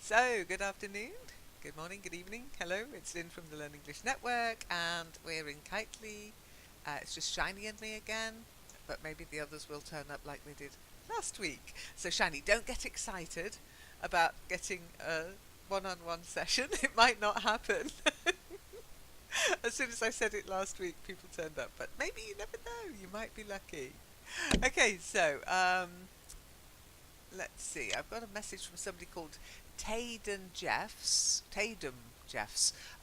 So, good afternoon, good morning, good evening. Hello, it's Lynn from the Learn English Network, and we're in Kitely. It's just Shiny and me again, but maybe the others will turn up like they did last week. So, Shiny, don't get excited about getting a one-on-one session. It might not happen. As soon as I said it last week, people turned up, but maybe you never know. You might be lucky. Okay, so let's see. I've got a message from somebody called Tatum Jeffs.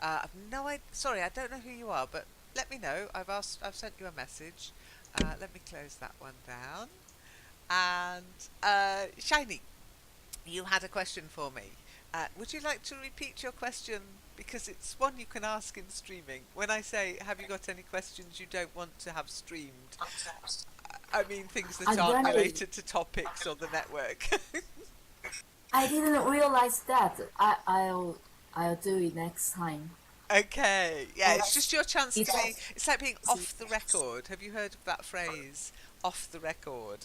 I've no idea. Sorry, I don't know who you are, but let me know. I've sent you a message. Let me close that one down. And Shiny, you had a question for me. Would you like to repeat your question? Because it's one you can ask in streaming. When I say, have you got any questions you don't want to have streamed? I mean things that aren't Again, related to topics or the network. I didn't realize that. I'll do it next time. Okay, yeah, it's just It's your chance to be. it's It's like being off the record. Have you heard of that phrase? Off the record.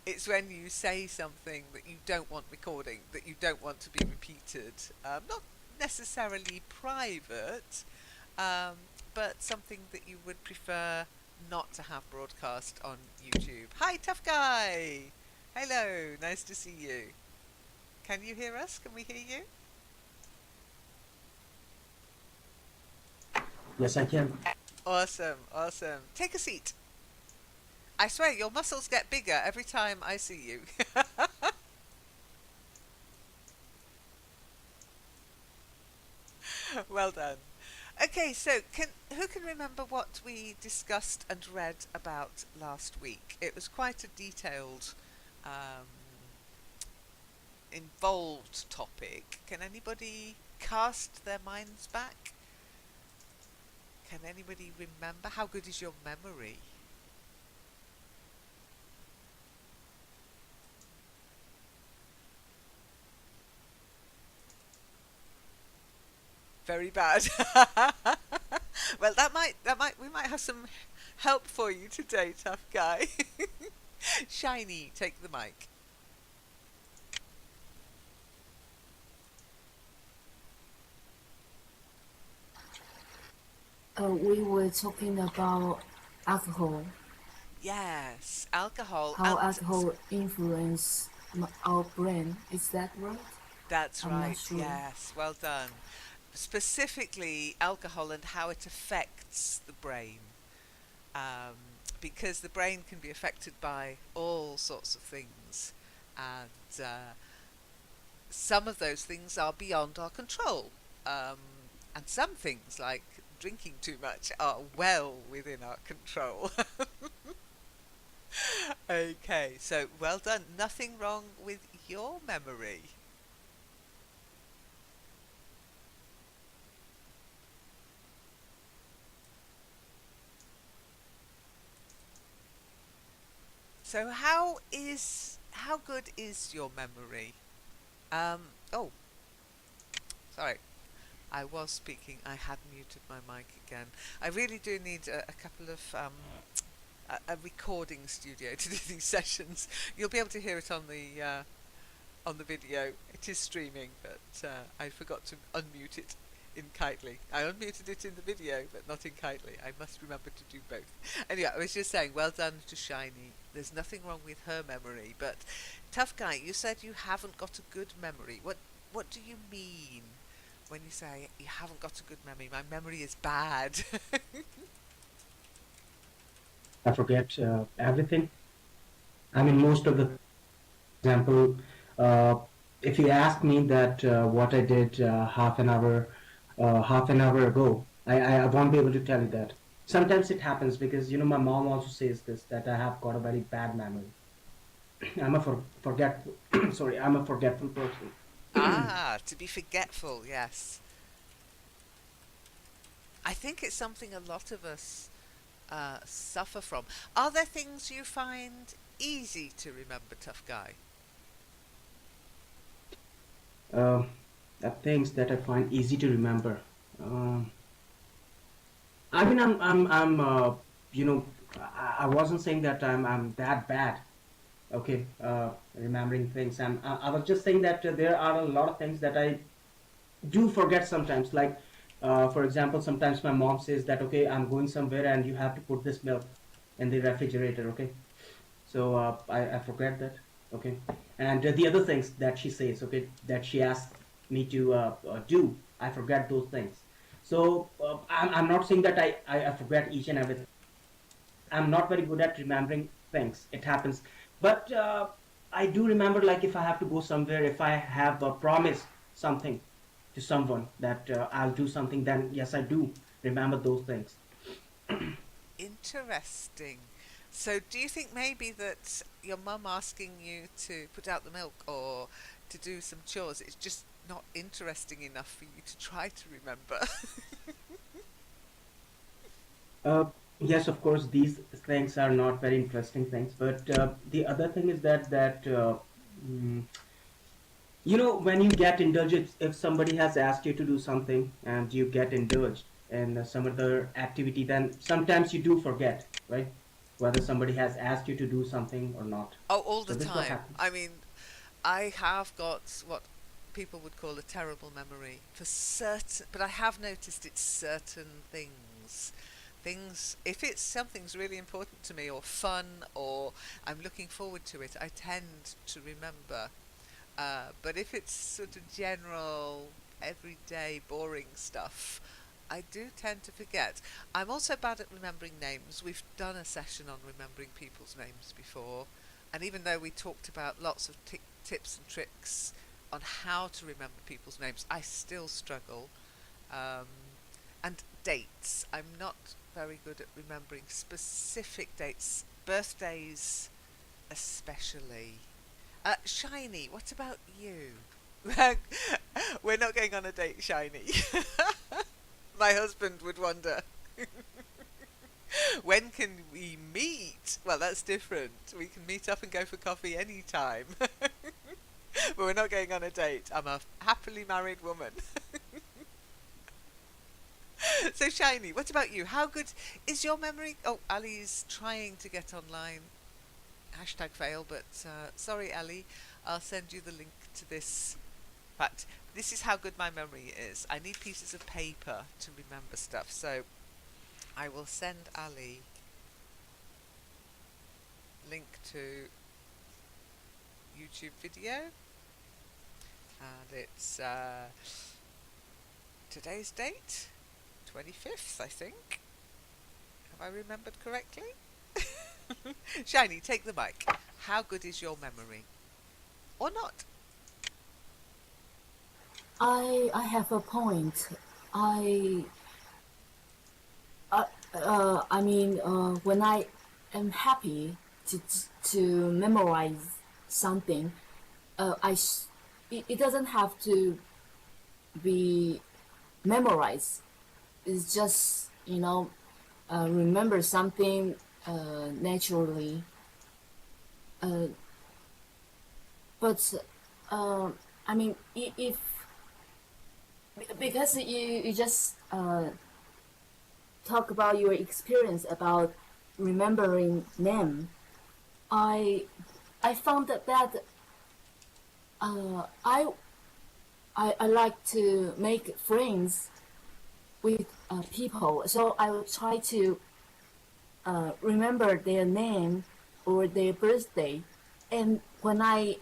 It's when you say something that you don't want recording, that you don't want to be repeated. Not necessarily private, um, but something that you would prefer not to have broadcast on YouTube. Hi, tough guy. Hello, nice to see you. Can you hear us? Can we hear you? Yes, I can. Awesome, awesome. Take a seat. I swear your muscles get bigger every time I see you. Well done. Okay, so who can remember what we discussed and read about last week? It was quite a detailed, um, involved topic. Can anybody cast their minds back? Can anybody remember? How good is your memory? Very bad. Well, we might have some help for you today, tough guy. Shiny, take the mic. we were talking about alcohol, Yes, alcohol, how and alcohol influence our brain. Is that right? that's I'm not right. sure. Yes, well done. Specifically, alcohol and how it affects the brain. Um, because the brain can be affected by all sorts of things, and some of those things are beyond our control. Um, and some things, like drinking too much, are well within our control. Okay, so well done. Nothing wrong with your memory. So how good is your memory? Oh, sorry. I was speaking. I had muted my mic again. I really do need a couple of a recording studio to do these sessions. You'll be able to hear it on the video. It is streaming, but I forgot to unmute it in Kitely. I unmuted it in the video, but not in Kitely. I must remember to do both. Anyway, I was just saying, well done to Shiny. There's nothing wrong with her memory, but tough guy, you said you haven't got a good memory. What do you mean when you say you haven't got a good memory? My memory is bad. I forget everything. I mean, most of the example, uh, if you ask me that what I did half an hour ago, I won't be able to tell you that. Sometimes it happens because my mom also says this that I have got a very bad memory. I'm a forgetful. Sorry, I'm a forgetful person. Ah, to be forgetful, yes. I think it's something a lot of us suffer from. Are there things you find easy to remember, tough guy? uh, Things that I find easy to remember. Um, I mean, you know, I wasn't saying that I'm that bad. Okay, remembering things. I was just saying that there are a lot of things that I do forget sometimes. Like, for example, sometimes my mom says that, okay, I'm going somewhere and you have to put this milk in the refrigerator, okay? So I forget that, okay? And the other things that she says, okay, that she asks me to do, I forget those things. So I'm not saying that I forget each and everything. I'm not very good at remembering things. It happens. But I do remember, like, if I have to go somewhere, if I have promised something to someone that I'll do something, then yes, I do remember those things. Interesting. So, do you think maybe that your mum asking you to put out the milk or to do some chores, it's just not interesting enough for you to try to remember? Uh, yes, of course, these things are not very interesting things. But the other thing is that mm, when you get indulged, if somebody has asked you to do something and you get indulged in some other activity, then sometimes you do forget, right? Whether somebody has asked you to do something or not. Oh, all So the this is what time. I happens. mean, I have got what people would call a terrible memory for certain, but I have noticed it's certain things. Things, if it's something's really important to me or fun or I'm looking forward to it, I tend to remember. But if it's sort of general, everyday, boring stuff, I do tend to forget. I'm also bad at remembering names. We've done a session on remembering people's names before, and even though we talked about lots of tips and tricks on how to remember people's names, I still struggle. Um, and dates. I'm not very good at remembering specific dates, birthdays especially. Shiny, what about you? We're not going on a date, Shiny. My husband would wonder, when can we meet? Well, that's different. We can meet up and go for coffee anytime. But we're not going on a date. I'm a happily married woman. So, Shiny, what about you? How good is your memory? Oh, Ali's trying to get online. Hashtag fail, but sorry, Ali. I'll send you the link to this. But this is how good my memory is. I need pieces of paper to remember stuff. So I will send Ali link to YouTube video, and it's today's date, 25th, I think. Have I remembered correctly? Shiny, take the mic. How good is your memory? Or not? I have a point. I I mean, when I am happy to to memorize something, it doesn't have to be memorized. It's just remember something naturally. Uh, but I mean, if because you just talk about your experience about remembering name, I I found that uh, I, I like to make friends with people, so I will try to remember their name or their birthday, and when I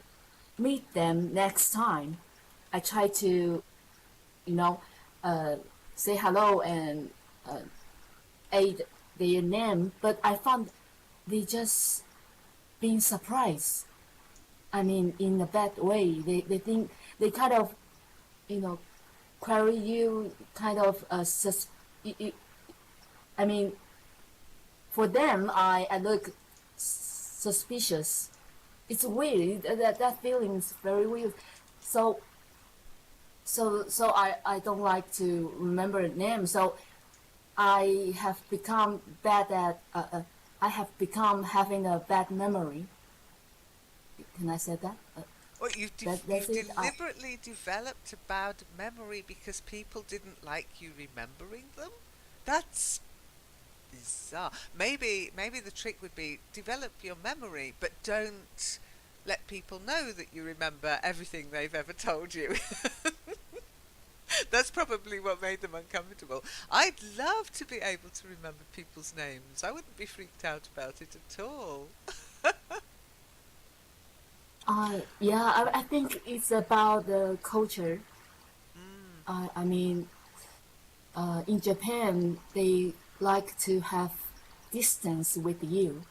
meet them next time, I try to you know uh, say hello and uh, add their name, but I found they just being surprised. I mean, in a bad way. They think they kind of, you know, query you, kind of I mean, for them, I look suspicious. It's weird. That feeling is very weird. So I don't like to remember names. So I have become bad at. I have become having a bad memory. Can I say that? Well, That's you've it. deliberately developed a bad memory because people didn't like you remembering them. That's bizarre. Maybe the trick would be develop your memory, but don't let people know that you remember everything they've ever told you. That's probably what made them uncomfortable. I'd love to be able to remember people's names. I wouldn't be freaked out about it at all. Yeah, I think it's about the culture. Mm. I mean, in Japan, they like to have distance with you,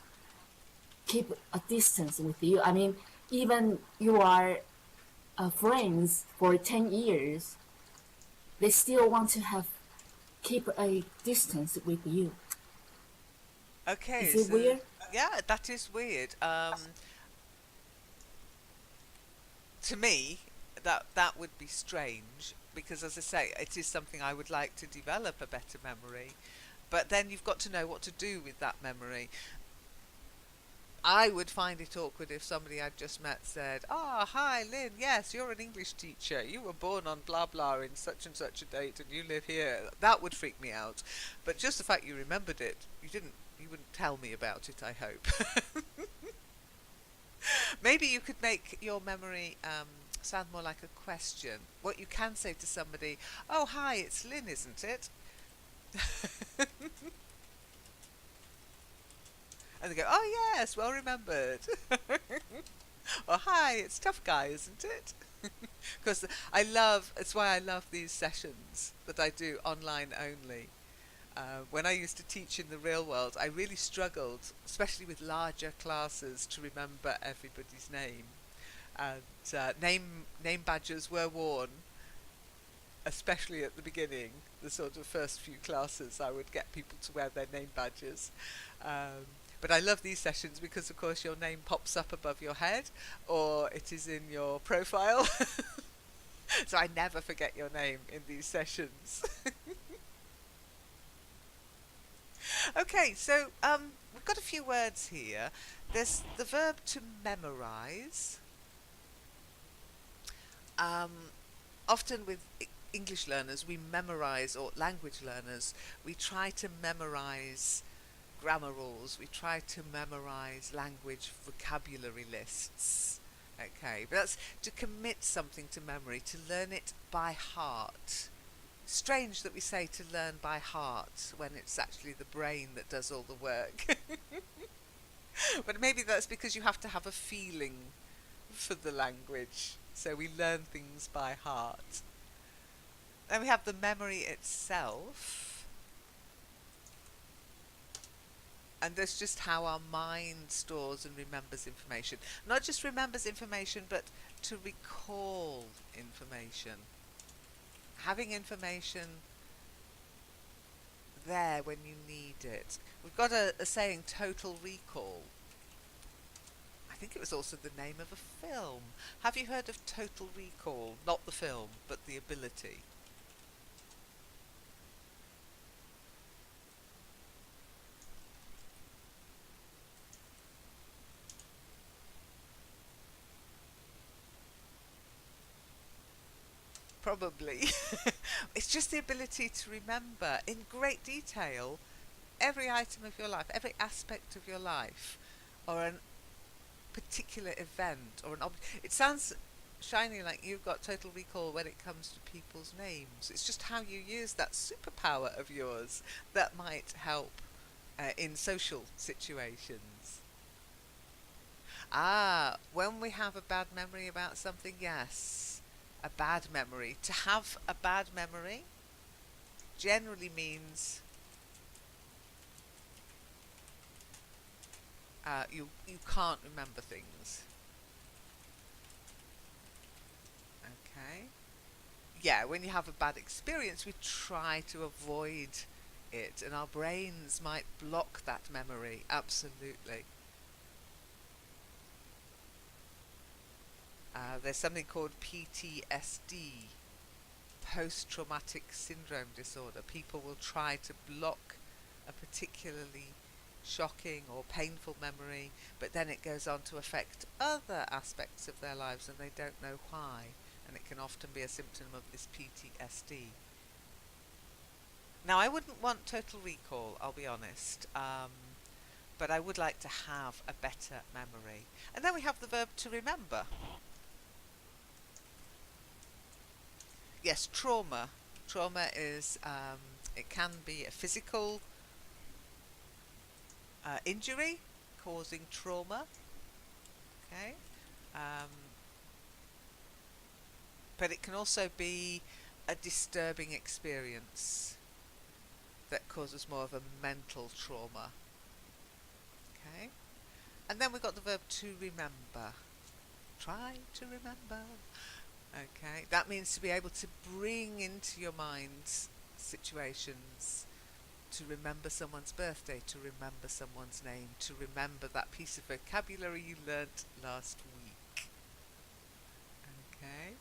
keep a distance with you. I mean, even you are friends for 10 years, they still want to have keep a distance with you. Is Okay, it so weird? yeah, that is weird. To me, that would be strange because, as I say, it is something I would like to develop a better memory. But then you've got to know what to do with that memory. I would find it awkward if somebody I'd just met said, "Ah, hi, Lynn. Yes, you're an English teacher. You were born on blah blah in such and such a date, and you live here." That would freak me out. But just the fact you remembered it, you wouldn't tell me about it. I hope. Maybe you could make your memory sound more like a question. What you can say to somebody, "Oh, hi, it's Lynn, isn't it?" And they go, "Oh, yes, well remembered." Or, "Hi, it's Tough Guy, isn't it?" Because it's why I love these sessions that I do online only. When I used to teach in the real world, I really struggled, especially with larger classes, to remember everybody's name. And name badges were worn, especially at the beginning. The sort of first few classes, I would get people to wear their name badges. Um, but I love these sessions because, of course, your name pops up above your head, or it is in your profile. So I never forget your name in these sessions. Okay, so we've got a few words here. There's the verb to memorize. Um, Often with English learners, we memorize, or language learners, we try to memorize grammar rules. We try to memorize language vocabulary lists. Okay, but that's to commit something to memory, to learn it by heart. Strange that we say to learn by heart when it's actually the brain that does all the work. But maybe that's because you have to have a feeling for the language. So we learn things by heart. Then we have the memory itself. And that's just how our mind stores and remembers information. Not just remembers information, but to recall information. Having information there when you need it. We've got a saying, total recall. I think it was also the name of a film. Have you heard of Total Recall? Not the film, but the ability. Probably. It's just the ability to remember in great detail every item of your life, every aspect of your life, or a particular event or an object. It sounds shiny like you've got total recall when it comes to people's names. It's just how you use that superpower of yours that might help in social situations. Ah, when we have a bad memory about something, yes, a bad memory. To have a bad memory generally means you can't remember things. Okay. Yeah, when you have a bad experience, we try to avoid it, and our brains might block that memory. Absolutely. There's something called PTSD, post traumatic syndrome disorder. People will try to block a particularly shocking or painful memory, but then it goes on to affect other aspects of their lives and they don't know why. And it can often be a symptom of this PTSD. Now, I wouldn't want total recall, I'll be honest, but I would like to have a better memory. And then we have the verb to remember. Yes, trauma. Trauma is, it can be a physical injury causing trauma, okay? Um, but it can also be a disturbing experience that causes more of a mental trauma, okay? And then we've got the verb to remember. Try to remember. Okay, that means to be able to bring into your mind situations, to remember someone's birthday, to remember someone's name, to remember that piece of vocabulary you learnt last week. Okay.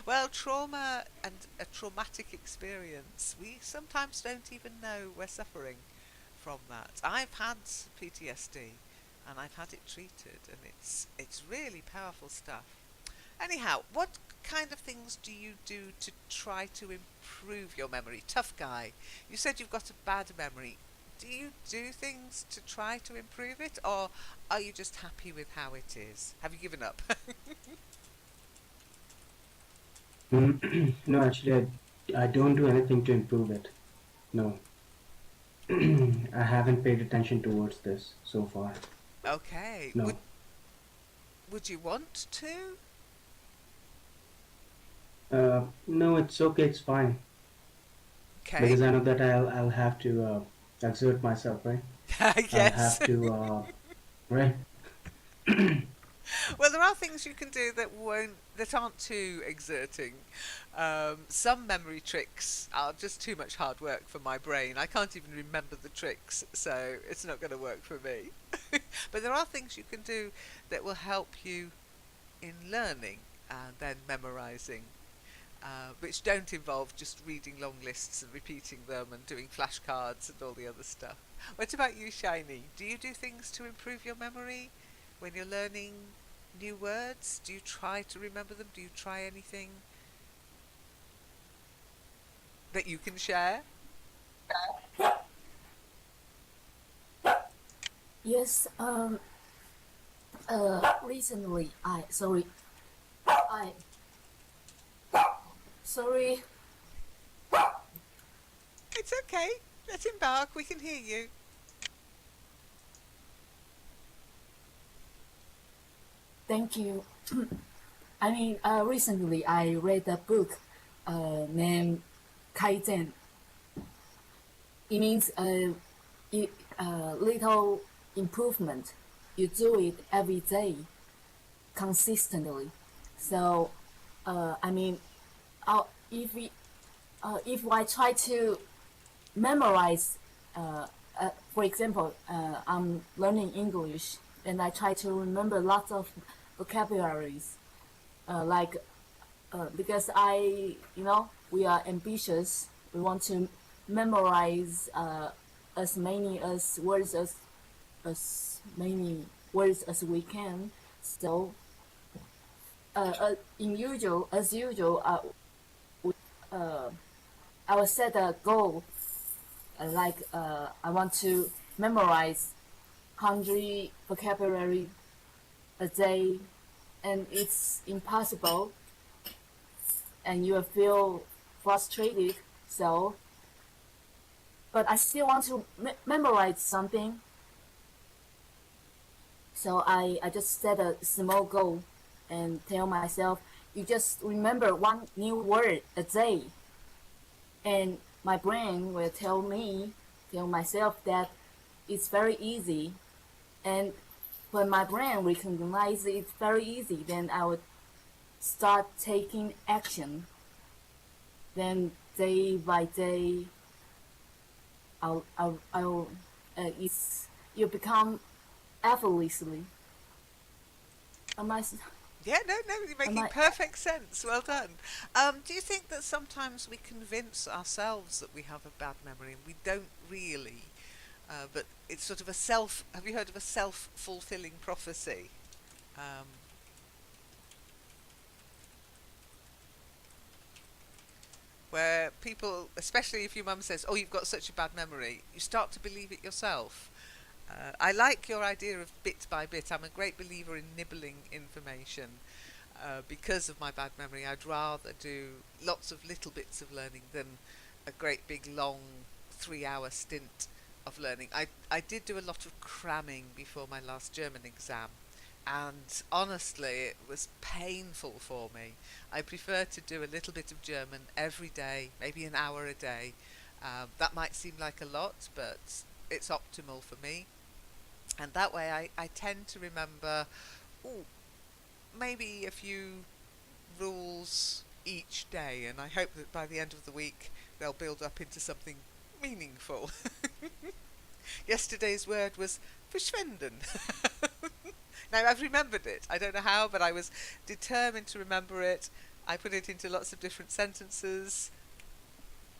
Well, trauma and a traumatic experience, we sometimes don't even know we're suffering from that. I've had PTSD and I've had it treated, and it's really powerful stuff. Anyhow, what kind of things do you do to try to improve your memory? Tough guy. You said you've got a bad memory. Do you do things to try to improve it, or are you just happy with how it is? Have you given up? No, actually, I don't do anything to improve it. No, I haven't paid attention towards this so far. Okay. Would No, would you want to? no, it's okay, it's fine Okay. because I know that I'll have to exert myself, right? I'll Yes. have to, right? Well, there are things you can do that aren't too exerting. Some memory tricks are just too much hard work for my brain. I can't even remember the tricks, so it's not going to work for me. But there are things you can do that will help you in learning and then memorizing, which don't involve just reading long lists and repeating them and doing flashcards and all the other stuff. What about you, Shiny? Do you do things to improve your memory when you're learning new words? Do you try to remember them? Do you try anything that you can share? Yes. Recently, I sorry. It's okay. Let him bark. We can hear you. Thank you. Recently I read a book named Kaizen. It means little improvement. You do it every day consistently. So, uh, I mean, uh, if we, if I try to memorize, for example, I'm learning English and I try to remember lots of vocabularies, like because we are ambitious. We want to memorize as many as words as many words as we can. So, as usual, I will set a goal. I want to memorize 100 vocabulary a day, and it's impossible, and you will feel frustrated. So, but I still want to memorize something. So I just set a small goal and tell myself, you just remember one new word a day. And my brain will tell myself that it's very easy. And when my brain recognizes it's very easy, then I would start taking action. Then day by day, I'll it's you become effortlessly. Am I? Yeah, no, no, you're Am making I? perfect sense. Well done. Do you think that sometimes we convince ourselves that we have a bad memory and we don't really? But it's sort of a self. Have you heard of a self-fulfilling prophecy? Um, where people, especially if your mum says, "Oh, you've got such a bad memory," you start to believe it yourself. I like your idea of bit by bit. I'm a great believer in nibbling information. Because of my bad memory, I'd rather do lots of little bits of learning than a great big long 3 hour stint of learning. I did do a lot of cramming before my last German exam, and honestly, it was painful for me. I prefer to do a little bit of German every day, maybe an hour a day. That might seem like a lot, but it's optimal for me. And that way, I tend to remember, ooh, maybe a few rules each day, and I hope that by the end of the week they'll build up into something meaningful. Yesterday's word was verschwenden. Now I've remembered it. I don't know how, but I was determined to remember it. I put it into lots of different sentences,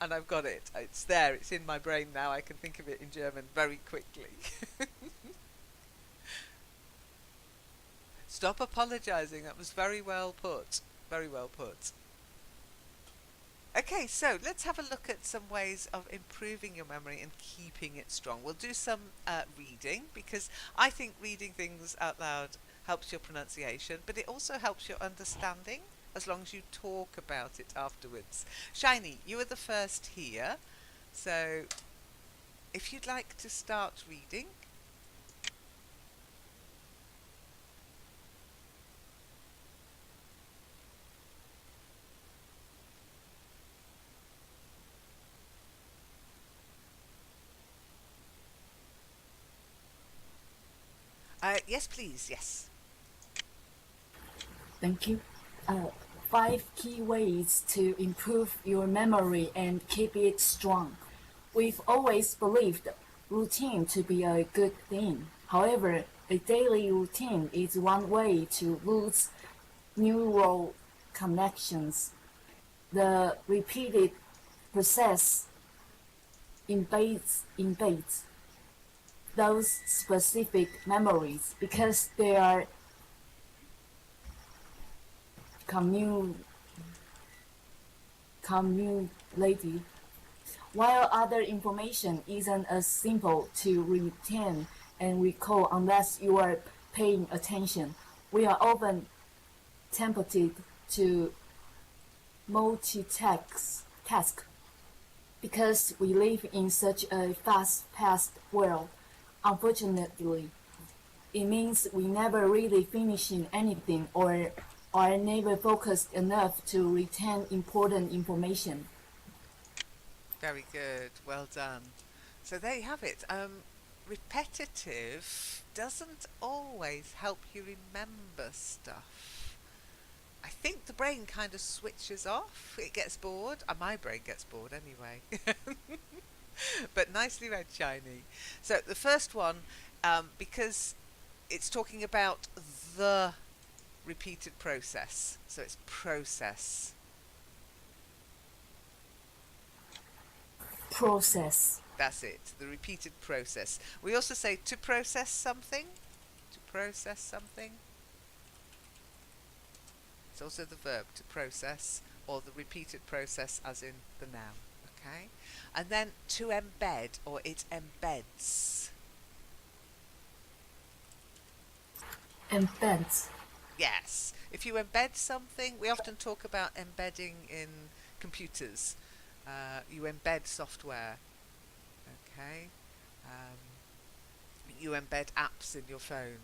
and I've got it. It's there. It's in my brain now. I can think of it in German very quickly. Stop apologising. That was very well put. Very well put. Okay, so let's have a look at some ways of improving your memory and keeping it strong. We'll do some reading, because I think reading things out loud helps your pronunciation, but it also helps your understanding as long as you talk about it afterwards. Shiny, you are the first here, so if you'd like to start reading. Yes, please, yes. Thank you. Uh, 5 key ways to improve your memory and keep it strong. We've always believed routine to be a good thing. However, a daily routine is one way to lose neural connections. The repeated process embeds those specific memories because they are commun- cumulative, while other information isn't as simple to retain and recall unless you are paying attention. We are often tempted to multitask because we live in such a fast-paced world. Unfortunately, it means we never really finishing anything or are never focused enough to retain important information. Very good. Well done. So there you have it. Repetitive doesn't always help you remember stuff. I think the brain kind of switches off. It gets bored. My brain gets bored anyway. But nicely read, Shiny. So the first one, because it's talking about the repeated process. So it's process. Process. That's it, the repeated process. We also say to process something. To process something. It's also the verb to process, or the repeated process as in the noun. Okay? And then to embed, or it embeds. Embeds. Yes. If you embed something, we often talk about embedding in computers. You embed software. Okay? Um, you embed apps in your phone.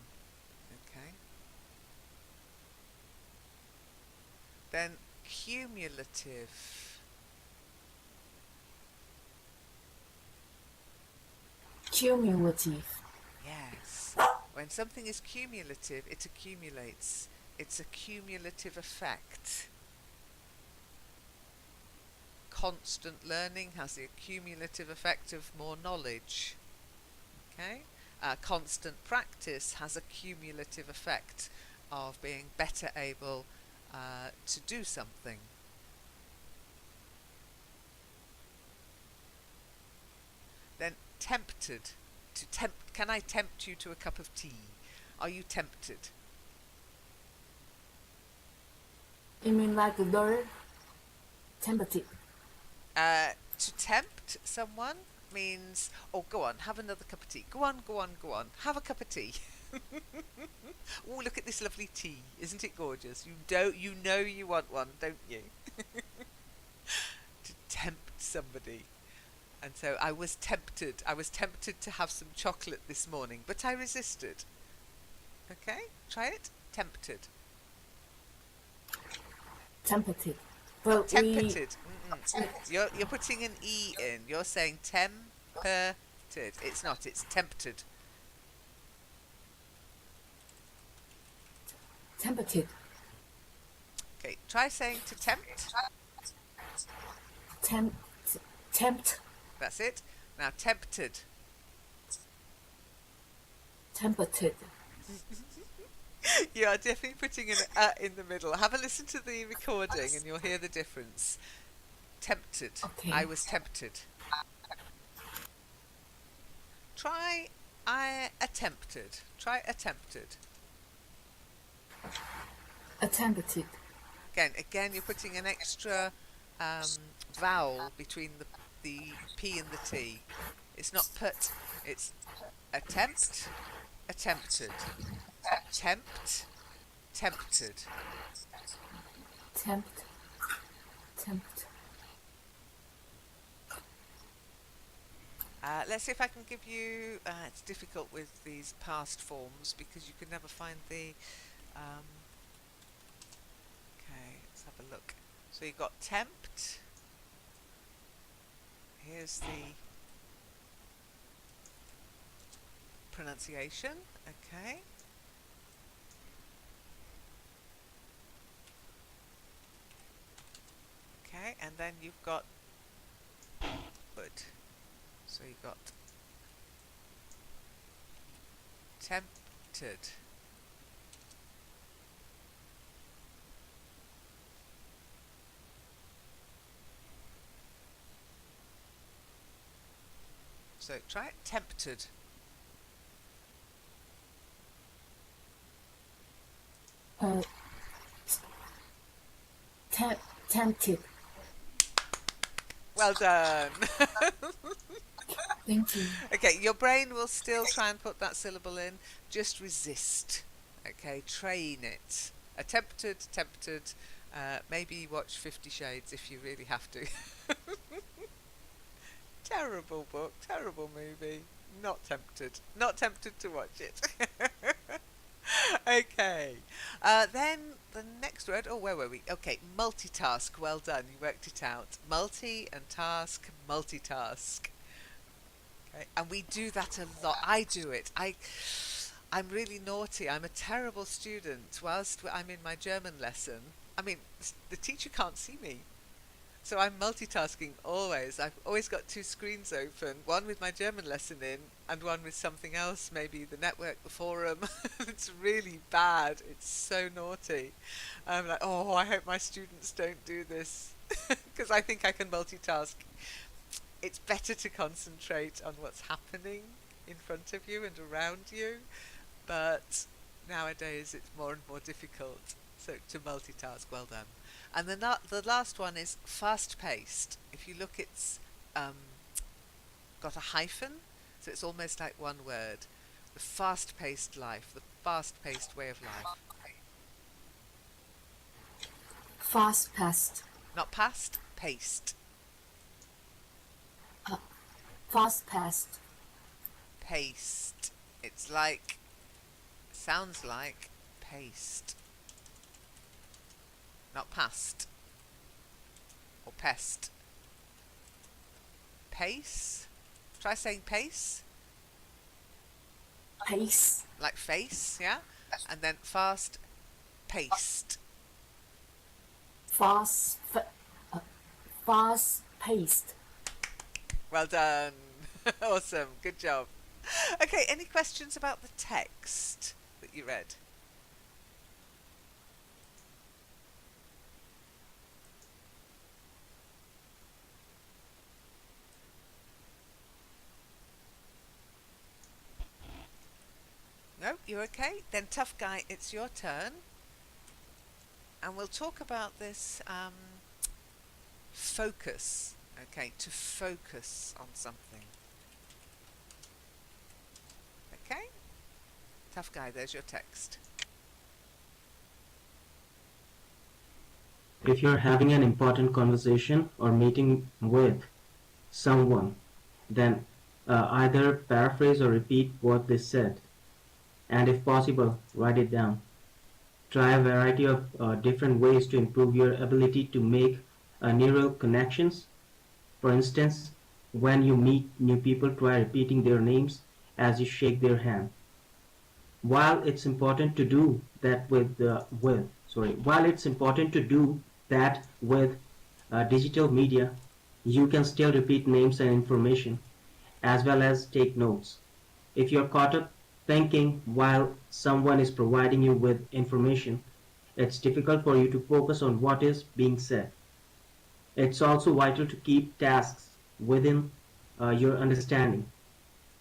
Okay? Then cumulative. Cumulative. Yes. When something is cumulative, it accumulates. It's a cumulative effect. Constant learning has the cumulative effect of more knowledge. Okay? Constant practice has a cumulative effect of being better able to do something. Then tempted. Can I tempt you to a cup of tea? Are you tempted? You mean like the tempted? To tempt someone means, oh, go on, have another cup of tea. Go on, go on, go on. Have a cup of tea. Oh, look at this lovely tea. Isn't it gorgeous? You know you want one, don't you? To tempt somebody. And so I was tempted. I was tempted to have some chocolate this morning, but I resisted. Okay? Try it. Tempted. Tempted. But we Tempered. You're putting an E in. You're saying tempered. It's not. It's tempted. tempted. Okay. Try saying to tempt. Tempt. Tempt. That's it. Now tempted. Tempted. You are definitely putting an in the middle. Have a listen to the recording and you'll hear the difference. Tempted. Okay. I was tempted. Try I attempted. Try attempted. Attempted. Again, you're putting an extra vowel between the P and the T. It's not put. It's attempt, attempted, tempt, tempted. Tempt. Tempt. Let's see if I can give you. It's difficult with these past forms because you can never find the. Okay, let's have a look. So you've got tempt. Here's the pronunciation. Okay. Okay, and then you've got would. So you've got tempted. So try it, tempted. Tempted. Well done. Thank you. Okay, your brain will still try and put that syllable in. Just resist. Okay, train it. Attempted, tempted. Maybe watch 50 Shades if you really have to. Terrible book, terrible movie. Not tempted. Not tempted to watch it. Okay. Then the next word. Oh, where were we? Okay, multitask. Well done. You worked it out. Multi and task, multitask. Okay. And we do that a lot. I do it. I'm really naughty. I'm a terrible student. Whilst I'm in my German lesson, I mean, the teacher can't see me. So I'm multitasking always. I've always got two screens open, one with my German lesson in and one with something else, maybe the network, the forum. It's really bad. It's so naughty. I'm like, oh, I hope my students don't do this because I think I can multitask. It's better to concentrate on what's happening in front of you and around you, but nowadays it's more and more difficult. So to multitask, well done. And the last one is fast-paced. If you look, it's got a hyphen, so it's almost like one word. The fast-paced life, the fast-paced way of life. Fast paced. Not past, paced. Fast paced. Paced. It's like, sounds like paste. Not past or pest. Pace. Try saying pace. Pace. Like face, yeah? And then fast paced. Fast. Fast paced. Well done. Awesome. Good job. Okay, any questions about the text that you read? No, you're okay? Then tough guy, it's your turn. And we'll talk about this focus. Okay, to focus on something. Okay, tough guy, there's your text. If you're having an important conversation or meeting with someone, then either paraphrase or repeat what they said, and if possible, write it down. Try a variety of different ways to improve your ability to make neural connections. For instance, when you meet new people, try repeating their names as you shake their hand. While it's important to do that while it's important to do that with digital media, you can still repeat names and information as well as take notes. If you're caught up thinking while someone is providing you with information, it's difficult for you to focus on what is being said. It's also vital to keep tasks within your understanding.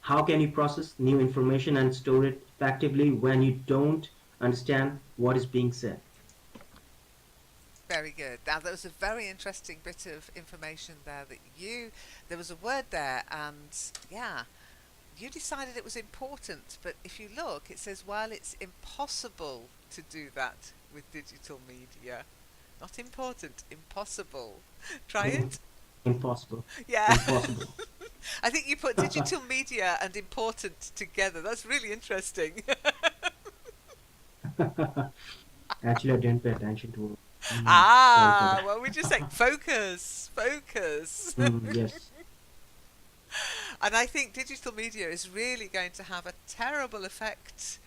How can you process new information and store it effectively when you don't understand what is being said? Very good. Now, there was a very interesting bit of information there there was a word there, and yeah, you decided it was important, but if you look, it says while it's impossible to do that with digital media. Not important, impossible. Try Mm, it. impossible. Yeah. Impossible. I think you put digital media and important together. That's really interesting. Actually, I didn't pay attention to it. Sorry for Ah, that. well, we just say focus, focus. Yes. And I think digital media is really going to have a terrible effect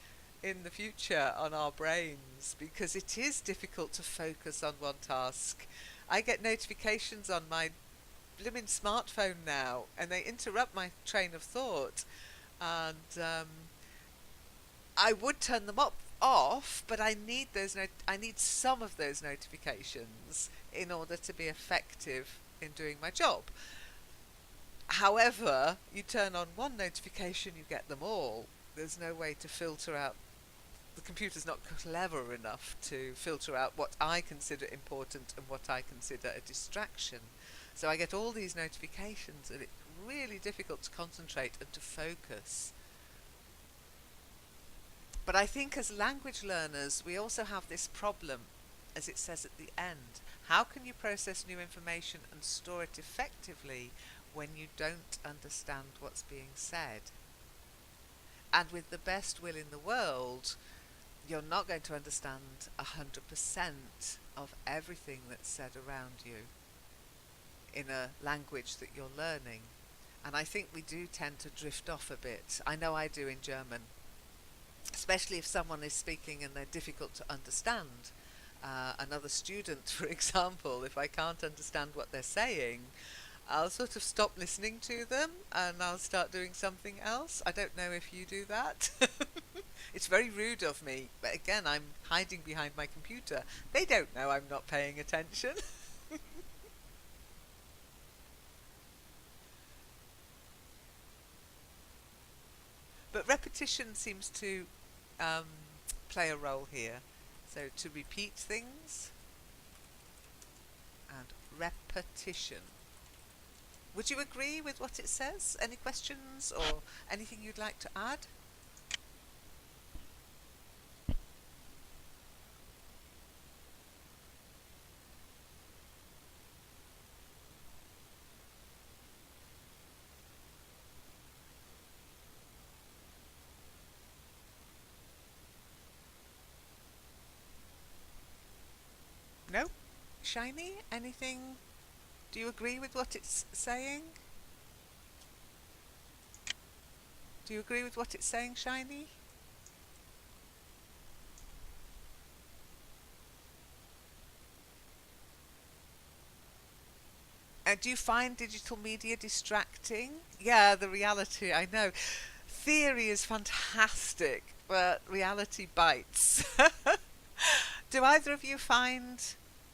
in the future on our brains because it is difficult to focus on one task. I get notifications on my blimmin' smartphone now, and they interrupt my train of thought. And I would turn them off, but I need I need some of those notifications in order to be effective in doing my job. However, you turn on one notification, you get them all. There's no way to filter out. The computer's not clever enough to filter out what I consider important and what I consider a distraction. So I get all these notifications, and it's really difficult to concentrate and to focus. But I think as language learners, we also have this problem, as it says at the end. How can you process new information and store it effectively when you don't understand what's being said? And with the best will in the world, you're not going to understand 100% of everything that's said around you in a language that you're learning. And I think we do tend to drift off a bit. I know I do in German, especially if someone is speaking and they're difficult to understand. Another student, for example, if I can't understand what they're saying, I'll sort of stop listening to them and I'll start doing something else. I don't know if you do that. It's very rude of me, but again, I'm hiding behind my computer. They don't know I'm not paying attention. But repetition seems to um, play a role here. So to repeat things and repetition. Would you agree with what it says? Any questions or anything you'd like to add? No? Shiny? Anything? Do you agree with what it's saying? Do you agree with what it's saying, Shiny? Do you find digital media distracting? Yeah, the reality, I know. Theory is fantastic, but reality bites. Do either of you find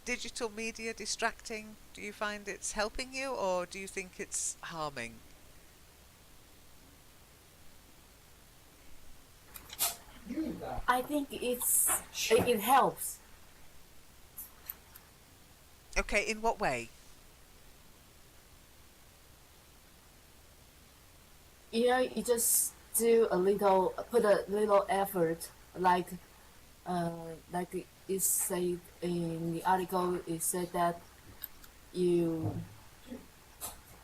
digital media distracting? Do you find it's helping you, or do you think it's harming? I think it helps. Okay, in what way? you just do a little, put a little effort, like uh, like it said in the article. It said that you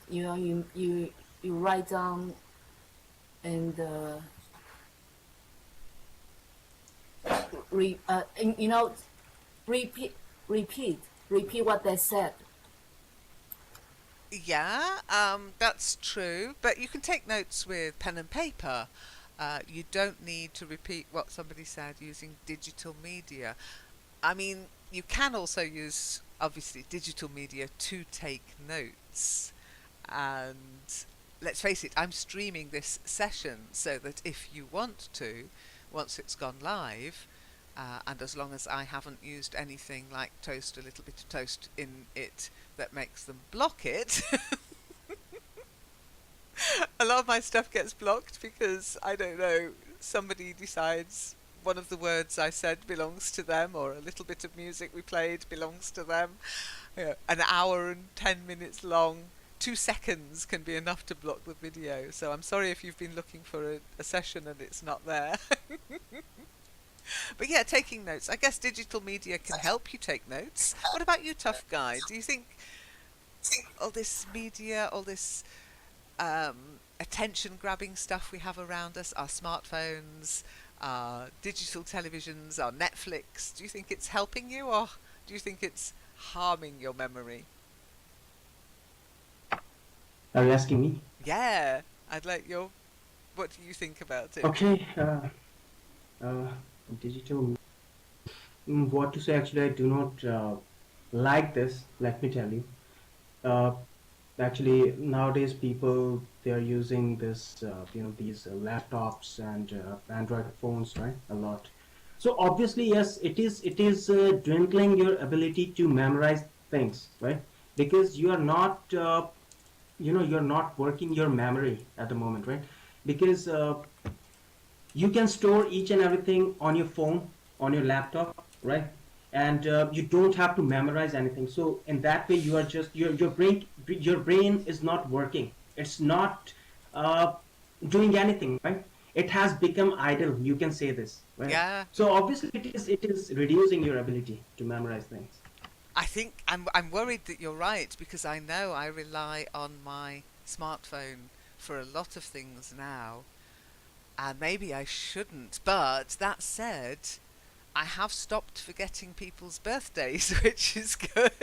you know you write down and and, repeat repeat repeat what they said. Yeah, that's true. But you can take notes with pen and paper. You don't need to repeat what somebody said using digital media. I mean, you can also use, obviously, digital media to take notes. And let's face it, I'm streaming this session so that if you want to, once it's gone live, and as long as I haven't used anything like toast, a little bit of toast in it that makes them block it, a lot of my stuff gets blocked because, I don't know, somebody decides one of the words I said belongs to them, or a little bit of music we played belongs to them. An hour and 10 minutes long, 2 seconds can be enough to block the video. So I'm sorry if you've been looking for a session and it's not there. But yeah, taking notes. I guess digital media can help you take notes. What about you, Tough Guy? Do you think all this media, all this attention grabbing stuff we have around us, our smartphones, our digital televisions, our Netflix, do you think it's helping you, or do you think it's harming your memory? Are you asking me? Yeah, I'd like your. What do you think about it? Okay. Uh, digital. What to say? Actually, I do not like this. Let me tell you. Uh, Actually, nowadays people they are using this, these laptops and Android phones, right? A lot. So obviously, yes, it is dwindling your ability to memorize things, right? Because you are not, you're not working your memory at the moment, right? Because you can store each and everything on your phone, on your laptop, right? And you don't have to memorize anything. So in that way you are just your brain is not working. It's not uh, doing anything, right? It has become idle, you can say this, right? Yeah, So obviously it is reducing your ability to memorize things. I think I'm worried that you're right because I know I rely on my smartphone for a lot of things now, and maybe I shouldn't. But that said, I have stopped forgetting people's birthdays, which is good.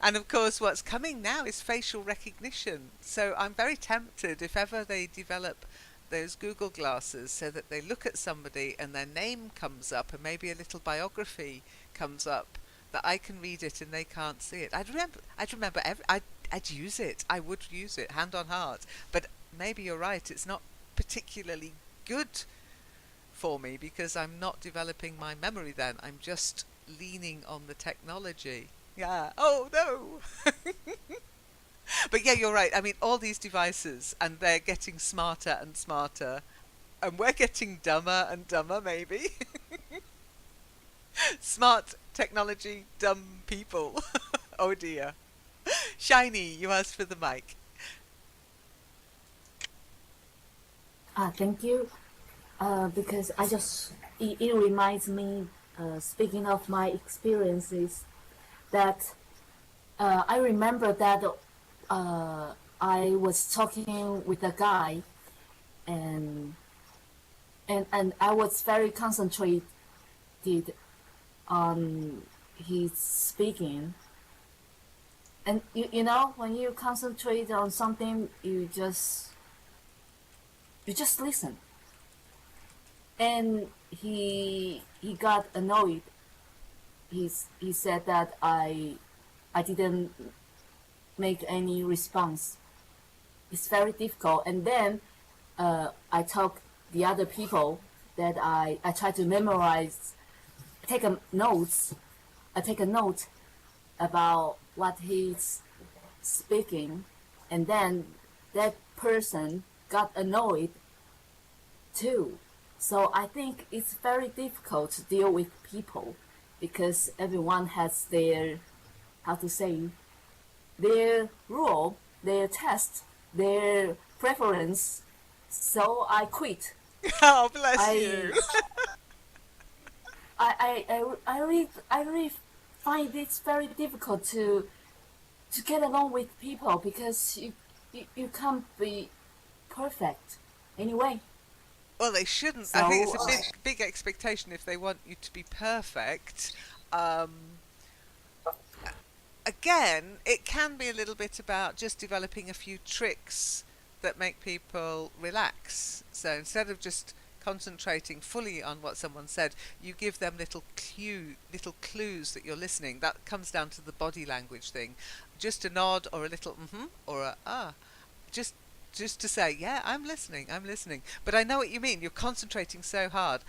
And of course, what's coming now is facial recognition. So I'm very tempted if ever they develop those Google glasses so that they look at somebody and their name comes up and maybe a little biography comes up, that I can read it and they can't see it. I'd remember I'd use it. I would use it, hand on heart. But maybe you're right. It's not particularly good for me because I'm not developing my memory then. I'm just leaning on the technology. Yeah. Oh no. But yeah, you're right. I mean, all these devices and they're getting smarter and smarter and we're getting dumber and dumber maybe. Smart technology, dumb people. Oh dear. Shiny, you asked for the mic. Thank you. Because it reminds me, speaking of my experiences, that I remember that I was talking with a guy, and and I was very concentrated on his speaking. And when you concentrate on something, you just listen. And he got annoyed. He said that I didn't make any response. It's very difficult. And then I told the other people that I try to memorize, take a notes. I take a note about what he's speaking, and then that person got annoyed too. So I think it's very difficult to deal with people because everyone has their, how to say, their rule, their test, their preference, so I quit. Oh, bless I you. I really find it very difficult to get along with people because you can't be perfect anyway. Well, they shouldn't. I think it's So a big expectation if they want you to be perfect. Um, Again, it can be a little bit about just developing a few tricks that make people relax. So instead of just concentrating fully on what someone said, you give them little clues that you're listening. That comes down to the body language thing. Just a nod or a little or a just to say, yeah, I'm listening. But I know what you mean. You're concentrating so hard,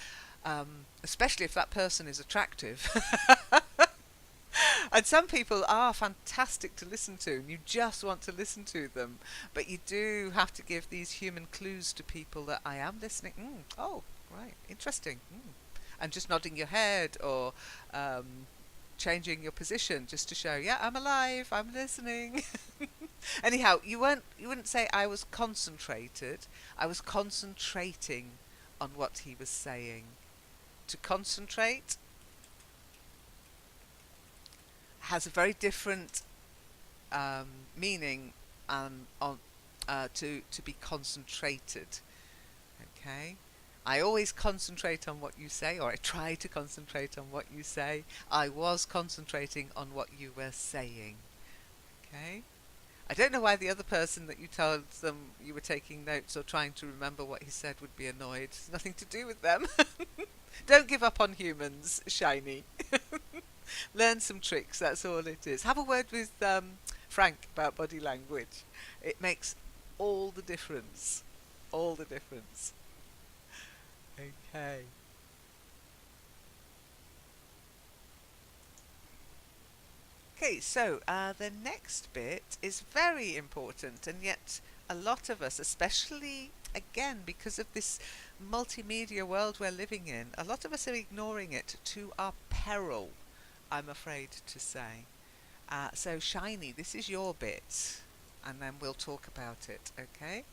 especially if that person is attractive. And some people are fantastic to listen to, and you just want to listen to them. But you do have to give these human clues to people that I am listening. Oh, right, interesting. And just nodding your head or changing your position just to show, yeah, I'm alive, I'm listening. Anyhow, you wouldn't say I was concentrated. I was concentrating on what he was saying. To concentrate has a very different um, meaning on to be concentrated. Okay, I always concentrate on what you say, or I try to concentrate on what you say. I was concentrating on what you were saying. Okay, I don't know why the other person that you told them you were taking notes or trying to remember what he said would be annoyed. It's nothing to do with them. Don't give up on humans, Shiny. Learn some tricks, that's all it is. Have a word with Frank about body language. It makes all the difference. All the difference. Okay. Okay, so the next bit is very important, and yet a lot of us, especially again because of this multimedia world we're living in, a lot of us are ignoring it to our peril, I'm afraid to say. So, Shiny, this is your bit, and then we'll talk about it, okay?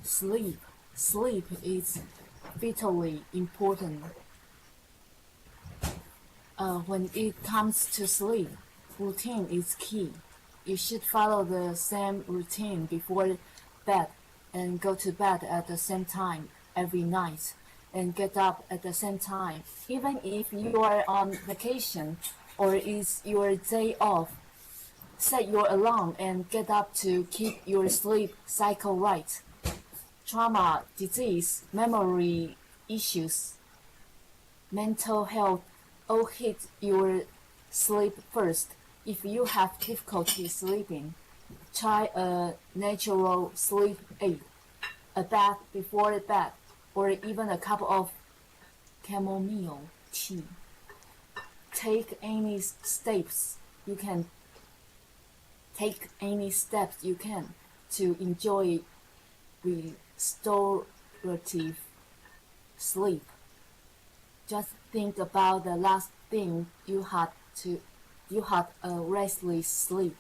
sleep, sleep is vitally important. When it comes to sleep, routine is key. You should follow the same routine before bed and go to bed at the same time every night and get up at the same time. Even if you are on vacation or is your day off, set your alarm and get up to keep your sleep cycle right. Trauma, disease, memory issues, mental health all hit your sleep first. If you have difficulty sleeping, try a natural sleep aid, a bath before bed, or even a cup of chamomile tea. Take any steps you can to enjoy restorative sleep. Just think about the last thing you had a restless sleep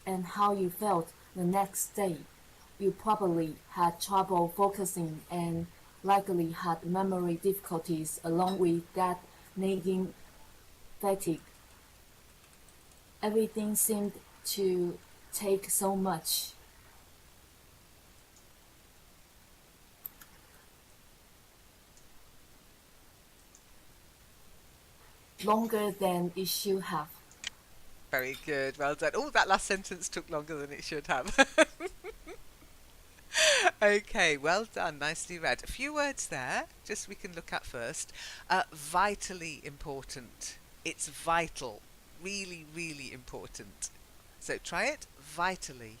and how you felt the next day. You probably had trouble focusing and likely had memory difficulties along with that nagging fatigue. Everything seemed to take so much longer than it should have. Very good, well done. Oh, that last sentence took longer than it should have. Okay, well done, nicely read. A few words there, just we can look at first. Vitally important. It's vital. Really, really important. So try it. Vitally.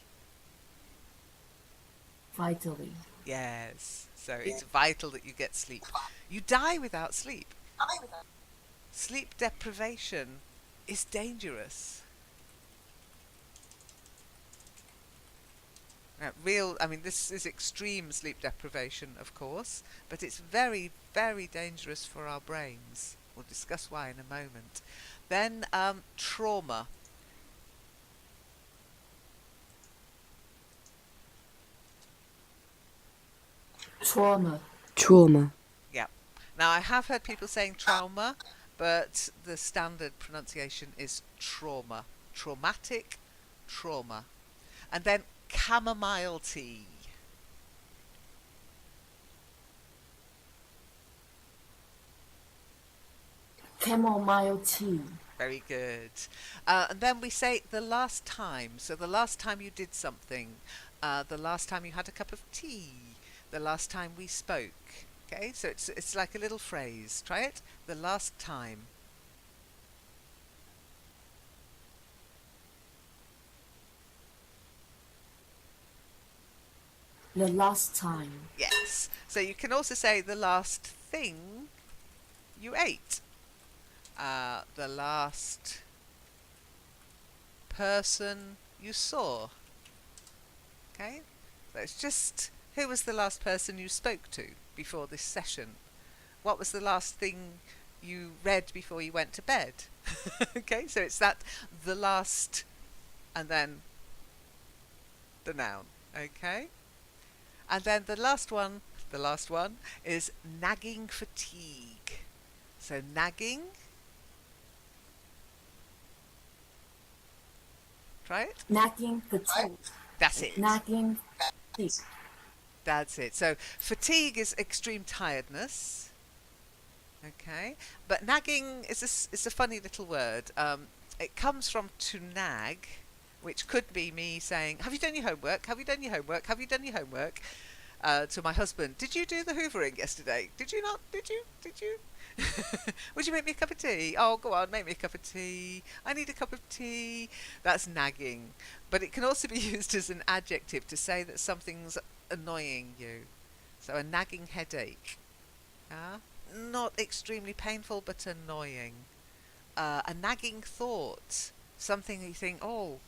Vitally. Yes. So it's vital that you get sleep. You die without sleep. Sleep deprivation is dangerous. I mean, this is extreme sleep deprivation, of course, but it's very, very dangerous for our brains. We'll discuss why in a moment. Then trauma. Trauma. Trauma. Yeah. Now I have heard people saying trauma, but the standard pronunciation is trauma. Traumatic trauma. And then chamomile tea. Chamomile tea. Very good. And then we say the last time. So the last time you did something, the last time you had a cup of tea, the last time we spoke. Okay, so it's like a little phrase. Try it. The last time. The last time. Yes. So you can also say the last thing you ate. The last person you saw. Okay? So it's just, who was the last person you spoke to before this session? What was the last thing you read before you went to bed? Okay, so it's that, the last, and then the noun. Okay? And then the last one is nagging fatigue. So nagging. Try it. Nagging fatigue. That's it. Nagging fatigue. That's it. So fatigue is extreme tiredness. Okay, but nagging is a funny little word. It comes from to nag, which could be me saying, "Have you done your homework? Have you done your homework? Have you done your homework?" To my husband, "Did you do the hoovering yesterday? Did you not? Did you? Did you? Would you make me a cup of tea? Oh, go on, make me a cup of tea. I need a cup of tea." That's nagging. But it can also be used as an adjective to say that something's annoying you. So a nagging headache. Not extremely painful, but annoying. A nagging thought. Something you think, oh,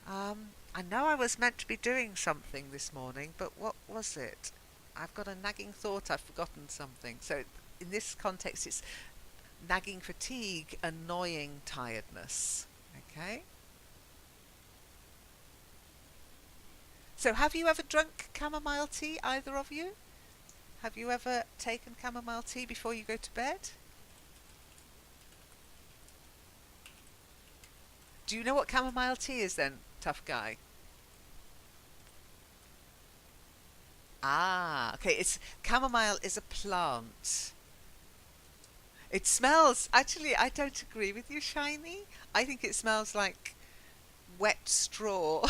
I know I was meant to be doing something this morning, but what was it? I've got a nagging thought, I've forgotten something. So in this context, it's nagging fatigue, annoying tiredness. Okay? So have you ever drunk chamomile tea, either of you? Have you ever taken chamomile tea before you go to bed? Do you know what chamomile tea is then, tough guy? Ah, okay, chamomile is a plant. It smells, actually, I don't agree with you, Shiny. I think it smells like wet straw.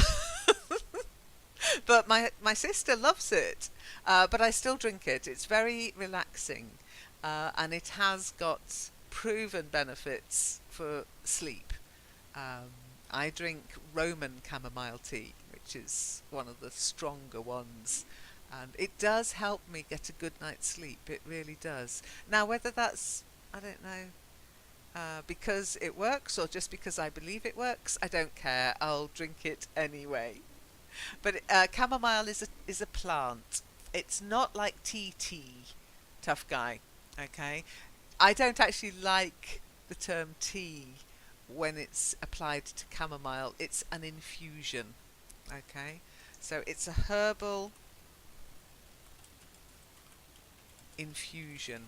But my sister loves it, but I still drink it. It's very relaxing, and it has got proven benefits for sleep. I drink Roman chamomile tea, which is one of the stronger ones, and it does help me get a good night's sleep. It really does. Now, whether that's, I don't know, because it works or just because I believe it works, I don't care. I'll drink it anyway. But chamomile is a plant. It's not like tea, tough guy. Okay, I don't actually like the term tea when it's applied to chamomile. It's an infusion. Okay, so it's a herbal infusion.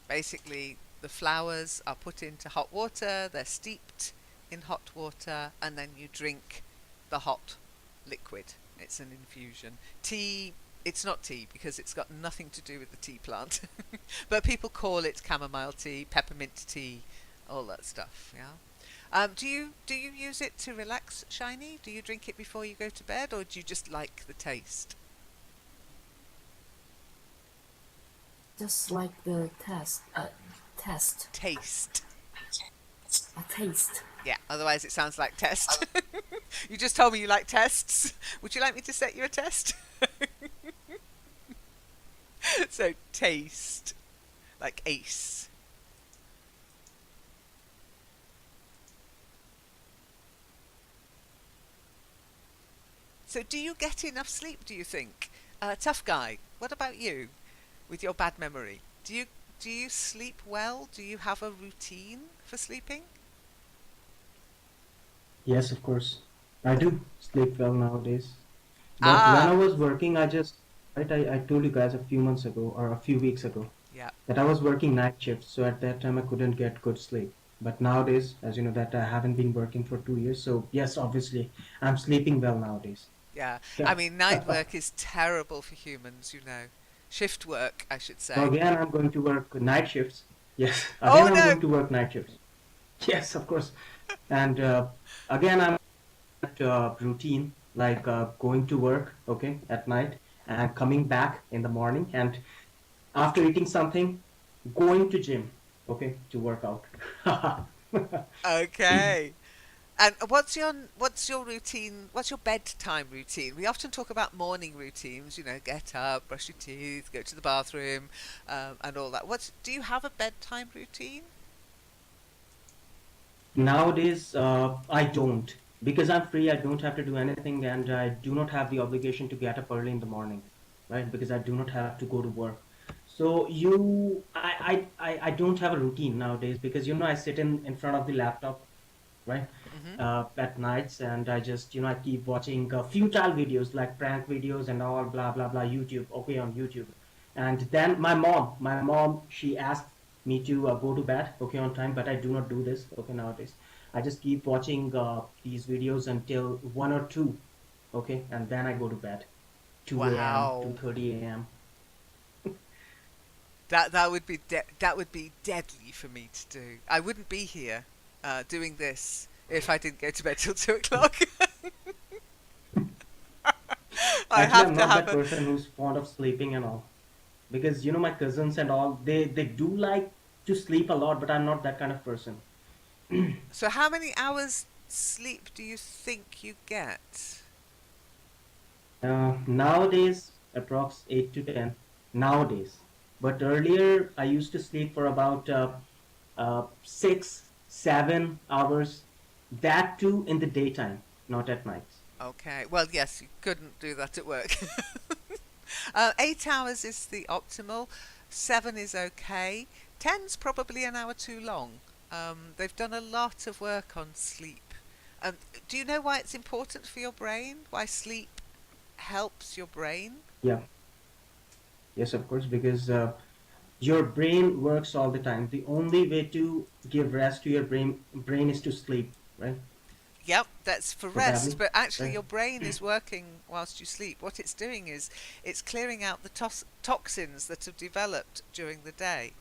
Basically, the flowers are put into hot water. They're steeped in hot water, and then you drink the hot liquid. It's an infusion. Tea, it's not tea because it's got nothing to do with the tea plant. But people call it chamomile tea, peppermint tea, all that stuff. Yeah. Do you use it to relax, Shiny? Do you drink it before you go to bed, or do you just like the taste? Just like the test. Taste. A taste. Yeah, otherwise it sounds like test. You just told me you like tests. Would you like me to set you a test? So, taste. Like ace. So, do you get enough sleep, do you think? Tough guy, what about you? With your bad memory. do you sleep well? Do you have a routine for sleeping? Yes, of course. I do sleep well nowadays. But when I Ah, was working, right, I told you guys a few months ago or a few weeks ago yeah, that I was working night shifts. So at that time, I couldn't get good sleep. But nowadays, as you know, that I haven't been working for 2 years. So yes, obviously, I'm sleeping well nowadays. yeah. I Yeah. mean, night work is terrible for humans, you know. Shift work, I should So say. again, I'm going to work night shifts. Yes, again, Oh I'm no! going to work night shifts. Yes, of course. And again, I'm routine like going to work, okay, at night and coming back in the morning, and after eating something, going to gym, okay, to work out. Okay. And what's your routine? What's your bedtime routine? We often talk about morning routines. You know, get up, brush your teeth, go to the bathroom, and all that. What's Do you have a bedtime routine? Nowadays, I don't, because I'm free. I don't have to do anything, and I do not have the obligation to get up early in the morning, right? Because I do not have to go to work. So I don't have a routine nowadays, because I sit in front of the laptop, right, Hmm. at nights, and I just I keep watching futile videos like prank videos and all, blah blah blah, YouTube, okay, on YouTube. And then my mom, she asked me to go to bed, okay, on time, but I do not do this, okay, nowadays. I just keep watching these videos until 1 or 2, okay, and then I go to bed. 2 a.m., Wow, 2:30 a.m. that would be deadly for me to do. I wouldn't be here doing this if I didn't go to bed till 2 o'clock. I Actually, have I'm to not have that a. person who's fond of sleeping and all, because my cousins and all, they do like to sleep a lot, but I'm not that kind of person. So, how many hours sleep do you think you get? Nowadays, approx 8 to 10 nowadays. But earlier, I used to sleep for about 6, 7 hours. That too in the daytime, not at nights. Okay. Well, yes, you couldn't do that at work. 8 hours is the optimal. 7 is okay. Ten's probably an hour too long. They've done a lot of work on sleep. Um, do you know why it's important for your brain? Why sleep helps your brain? Yeah, yes, of course, because your brain works all the time. The only way to give rest to your brain is to sleep, right? Yep, that's for rest, Probably, but actually right? your brain is working whilst you sleep. What it's doing is it's clearing out the toxins that have developed during the day.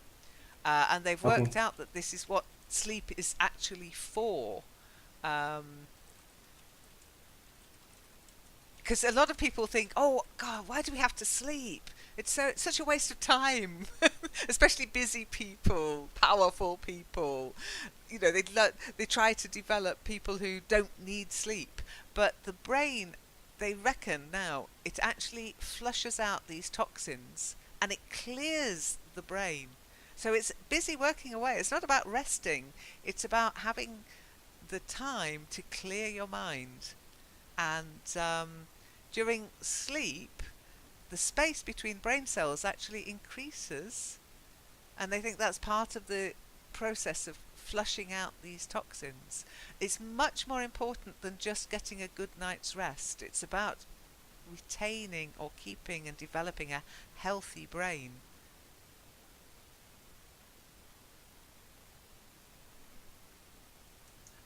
And they've Okay. worked out that this is what sleep is actually for. Um, because a lot of people think, "Oh God, why do we have to sleep? It's such a waste of time." Especially busy people, powerful people. You know, they try to develop people who don't need sleep, but the brain, they reckon now, it actually flushes out these toxins and it clears the brain. So it's busy working away. It's not about resting. It's about having the time to clear your mind. And during sleep, the space between brain cells actually increases, and they think that's part of the process of flushing out these toxins. It's much more important than just getting a good night's rest. It's about retaining or keeping and developing a healthy brain.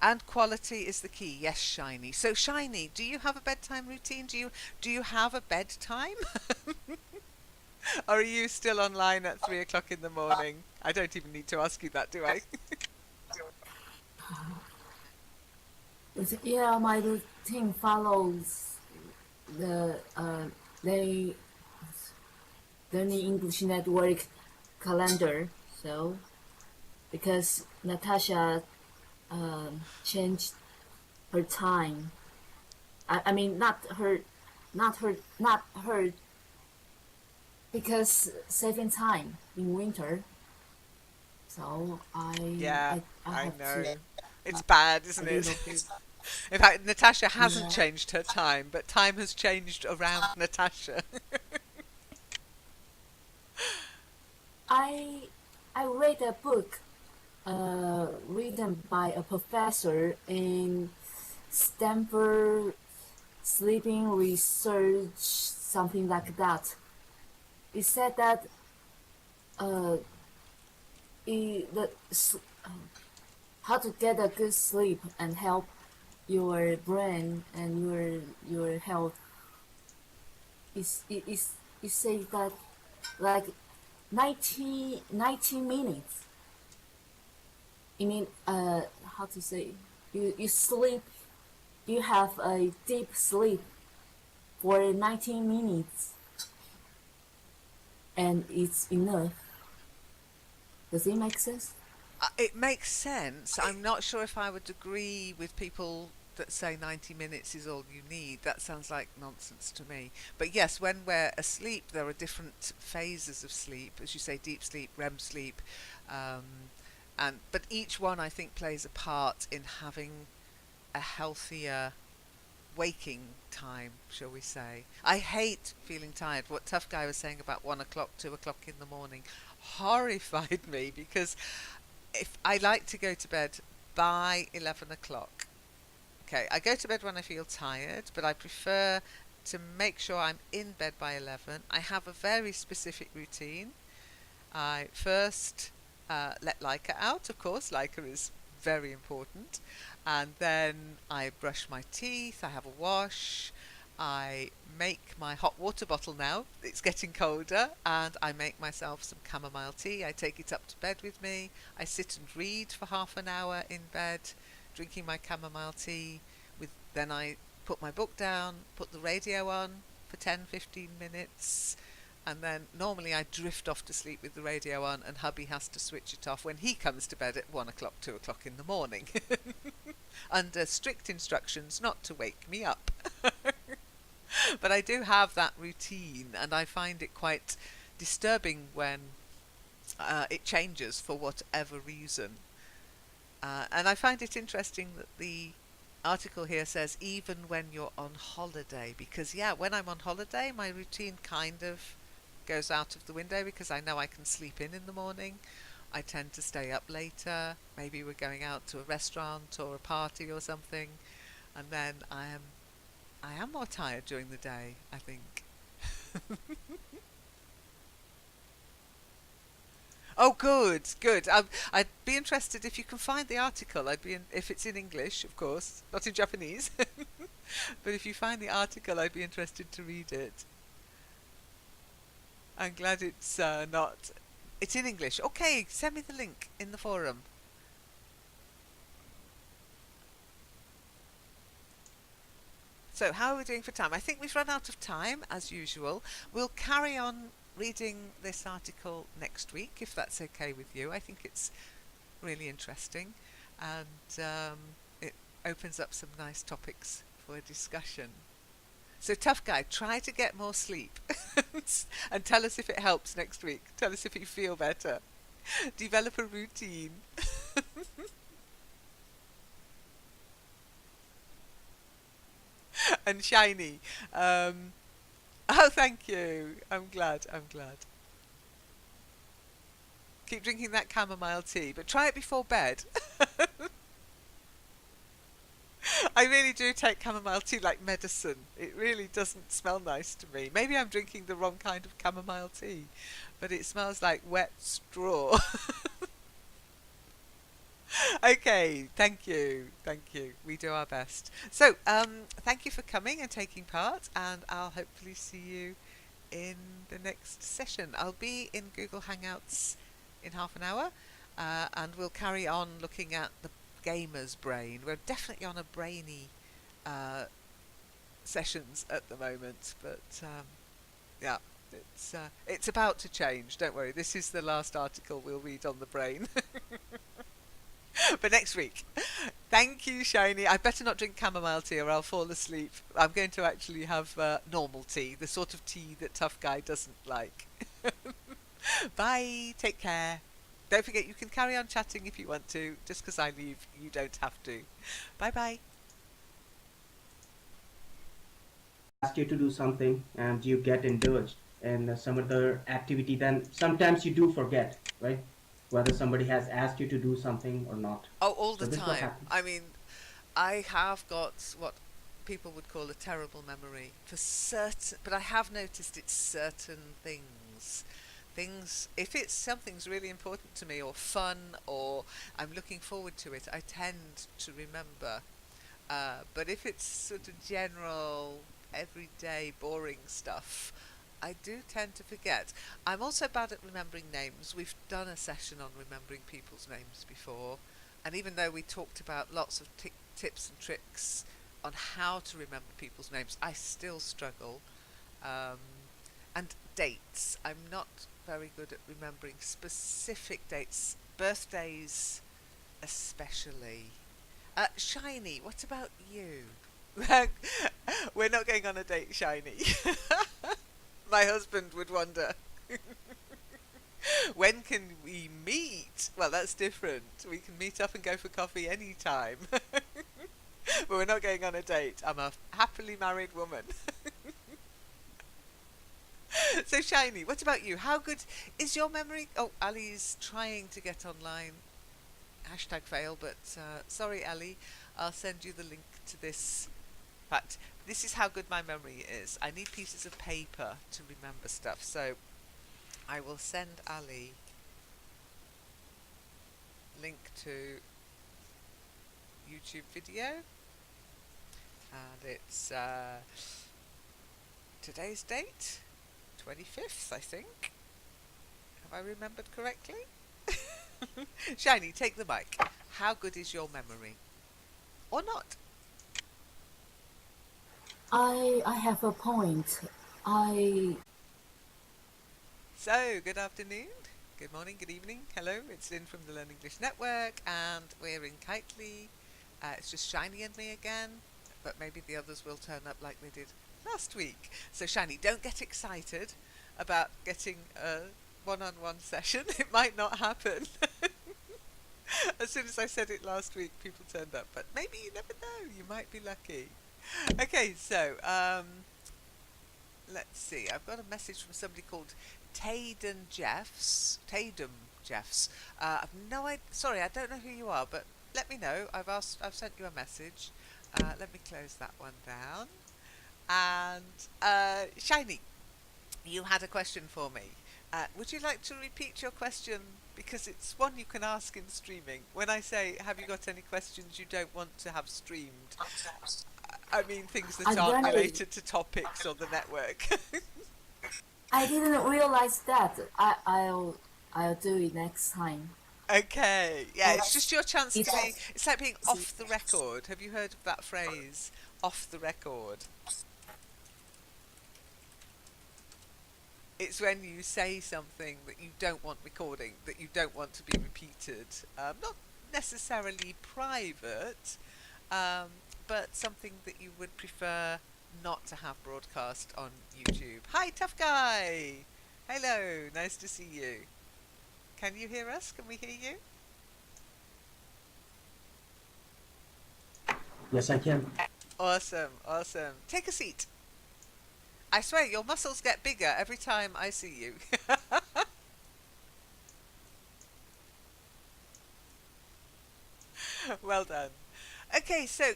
And quality is the key. Yes, Shiny. So Shiny, do you have a bedtime routine? Do you have a bedtime? Or are you still online at 3 o'clock in the morning? I don't even need to ask you that, do I? Yeah, my routine follows the they learning English network calendar. So because Natasha changed her time, I mean not her because saving time in winter. So Yeah, I I have to know. It's bad, a isn't it? little bit. In fact, Natasha hasn't Yeah, changed her time, but time has changed around Natasha. I I read a book written by a professor in Stanford sleeping research, something like that. It said that uh, the how to get a good sleep and help your brain and your health is it says that like 90 minutes. I mean, how to say, you sleep, you have a deep sleep for 19 minutes and it's enough. Does it make sense? It makes sense. I'm not sure if I would agree with people that say 90 minutes is all you need. That sounds like nonsense to me. But yes, when we're asleep, there are different phases of sleep, as you say, deep sleep, REM sleep, um, but each one I think plays a part in having a healthier waking time, shall we say. I hate feeling tired. What Tough Guy was saying about 1 o'clock, 2 o'clock in the morning horrified me because if I like to go to bed by 11 o'clock. Okay, I go to bed when I feel tired, but I prefer to make sure I'm in bed by 11. I have a very specific routine. I first let Leica out, of course. Leica is very important. And then I brush my teeth, I have a wash, I make my hot water bottle now. It's getting colder, and I make myself some chamomile tea. I take it up to bed with me. I sit and read for half an hour in bed, drinking my chamomile tea. Then I put my book down, put the radio on for 10-15 minutes, and then normally I drift off to sleep with the radio on, and hubby has to switch it off when he comes to bed at 1 o'clock, 2 o'clock in the morning, under strict instructions not to wake me up. But I do have that routine, and I find it quite disturbing when it changes for whatever reason. And I find it interesting that the article here says even when you're on holiday, because yeah, when I'm on holiday, my routine kind of goes out of the window because I know I can sleep in the morning. I tend to stay up later. Maybe we're going out to a restaurant or a party or something, and then I am more tired during the day, I think. Oh, good, good. I'd be interested if you can find the article. If it's in English, of course, not in Japanese. But if you find the article, I'd be interested to read it. I'm glad it's not. It's in English. Okay, send me the link in the forum. So, how are we doing for time? I think we've run out of time, as usual. We'll carry on reading this article next week, if that's okay with you. I think it's really interesting, and it opens up some nice topics for discussion. So, Tough Guy, try to get more sleep and tell us if it helps next week. Tell us if you feel better. Develop a routine. And Shiny. Oh, thank you. I'm glad. I'm glad. Keep drinking that chamomile tea, but try it before bed. I really do take chamomile tea like medicine. It really doesn't smell nice to me. Maybe I'm drinking the wrong kind of chamomile tea, but it smells like wet straw. Okay, thank you. Thank you. We do our best. So, thank you for coming and taking part, and I'll hopefully see you in the next session. I'll be in Google Hangouts in half an hour, and we'll carry on looking at the gamer's brain. We're definitely on a brainy uh, sessions at the moment, but yeah, it's about to change. Don't worry. This is the last article we'll read on the brain. But next week. Thank you, Shiny. I better not drink chamomile tea or I'll fall asleep. I'm going to actually have normal tea, the sort of tea that Tough Guy doesn't like. Bye. Take care. Don't forget you can carry on chatting if you want to. Just because I leave, you don't have to. Bye bye. Ask you to do something and you get indulged in some other activity, then sometimes you do forget, right? whether somebody has asked you to do something or not. Oh, all So the this is what time. happens. I mean, I have got what people would call a terrible memory for certain, but I have noticed it's certain things. Things, if it's something's really important to me or fun or I'm looking forward to it, I tend to remember. But if it's sort of general, everyday, boring stuff, I do tend to forget. I'm also bad at remembering names. We've done a session on remembering people's names before, and even though we talked about lots of tips and tricks on how to remember people's names, I still struggle. Um, and dates. I'm not very good at remembering specific dates, birthdays especially. Shiny, what about you? We're not going on a date, Shiny. My husband would wonder. When can we meet? Well, that's different. We can meet up and go for coffee anytime. But we're not going on a date. I'm a happily married woman. So, Shiny, what about you? How good is your memory? Oh, Ali's trying to get online. Hashtag fail, but sorry, Ali. I'll send you the link to this. But this is how good my memory is. I need pieces of paper to remember stuff. So I will send Ali link to YouTube video, and it's today's date, 25th, I think. Have I remembered correctly? Shiny, take the mic. How good is your memory? Or not? I have a point. I So, good afternoon, good morning, good evening. Hello, it's Lynn from the Learn English Network, and we're in Kitely. It's just Shiny and me again, but maybe the others will turn up like they did last week. So, Shiny, don't get excited about getting a one-on-one session. It might not happen. As soon as I said it last week, people turned up, but maybe you never know. You might be lucky. Okay, so let's see. I've got a message from somebody called Taden Jeffs. Tatum Jeffs. I've no idea. Sorry, I don't know who you are, but let me know. I've sent you a message. Let me close that one down. And Shiny, you had a question for me. Would you like to repeat your question? Because it's one you can ask in streaming. When I say, have you got any questions you don't want to have streamed? I mean things that I've aren't done it. related to topics or the network. I didn't realize that. I'll do it next time. Okay, yeah, it's just Yes. your chance to be. It's It's like being off the record. Have you heard of that phrase? Off the record. It's when you say something that you don't want recording, that you don't want to be repeated. Not necessarily private, um, but something that you would prefer not to have broadcast on YouTube. Hi, tough guy! Hello, nice to see you. Can you hear us? Can we hear you? Yes, I can. Awesome, awesome. Take a seat. I swear your muscles get bigger every time I see you. Well done. Okay, so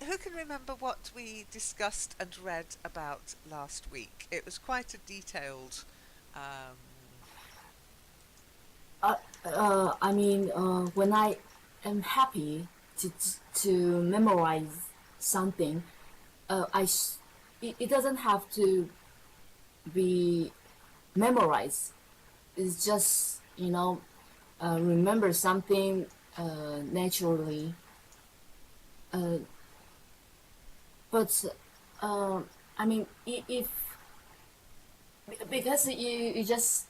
who can remember what we discussed and read about last week? It was quite a detailed. Um, when I am happy to to memorize something, it doesn't have to be memorized. It's just remember something naturally. Uh, but I mean, if because you just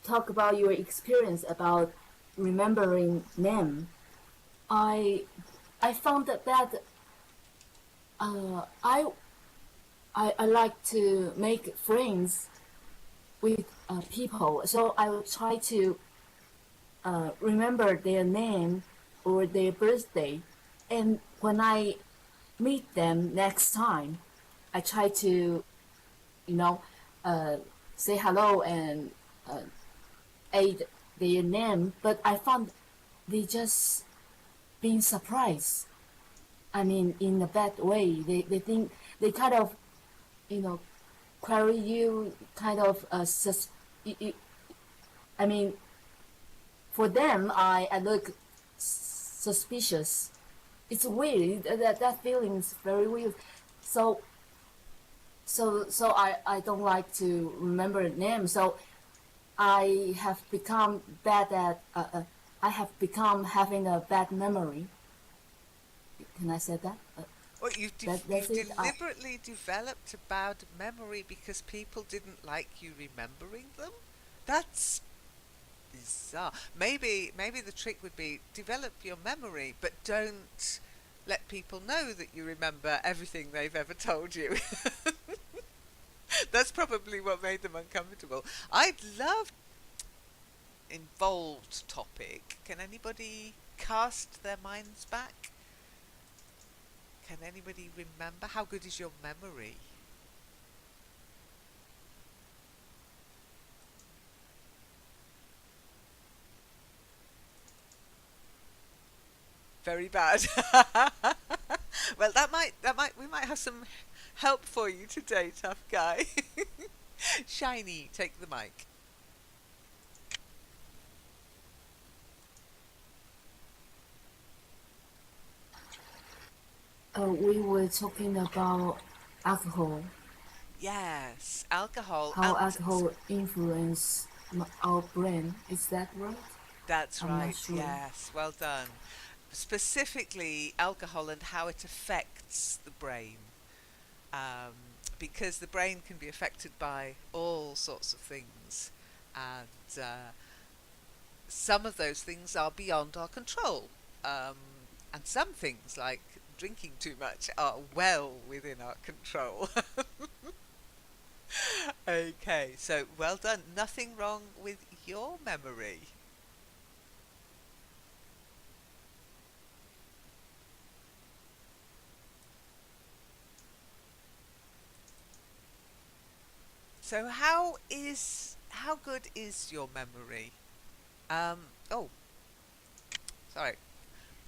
talk about your experience about remembering name, I I found that uh, I I like to make friends with people, so I will try to remember their name or their birthday, and when I meet them next time, I try to you know uh, say hello and uh, aid. their name, but I found they just being surprised. I mean, in a bad way. They think they kind of, you know, query you, kind of I mean, for them, I look suspicious. It's weird. That feeling is very weird. So I don't like to remember names. So I have become bad at I have become having a bad memory. Can I say that? Well, That's you've it. deliberately developed a bad memory because people didn't like you remembering them. That's bizarre. Maybe the trick would be develop your memory, but don't let people know that you remember everything they've ever told you. That's probably what made them uncomfortable. I'd love involved topic. Can anybody cast their minds back? Can anybody remember? How good is your memory? Very bad. Well, we might have some help for you today, tough guy. Shiny, take the mic. We were talking about alcohol, Yes, alcohol, how and alcohol influence our brain. Is that right? that's I'm not right. sure. Yes, well done. Specifically, alcohol and how it affects the brain. Um, because the brain can be affected by all sorts of things, and some of those things are beyond our control. Um, and some things, like drinking too much, are well within our control. Okay, so well done. Nothing wrong with your memory. So how good is your memory? Oh, sorry.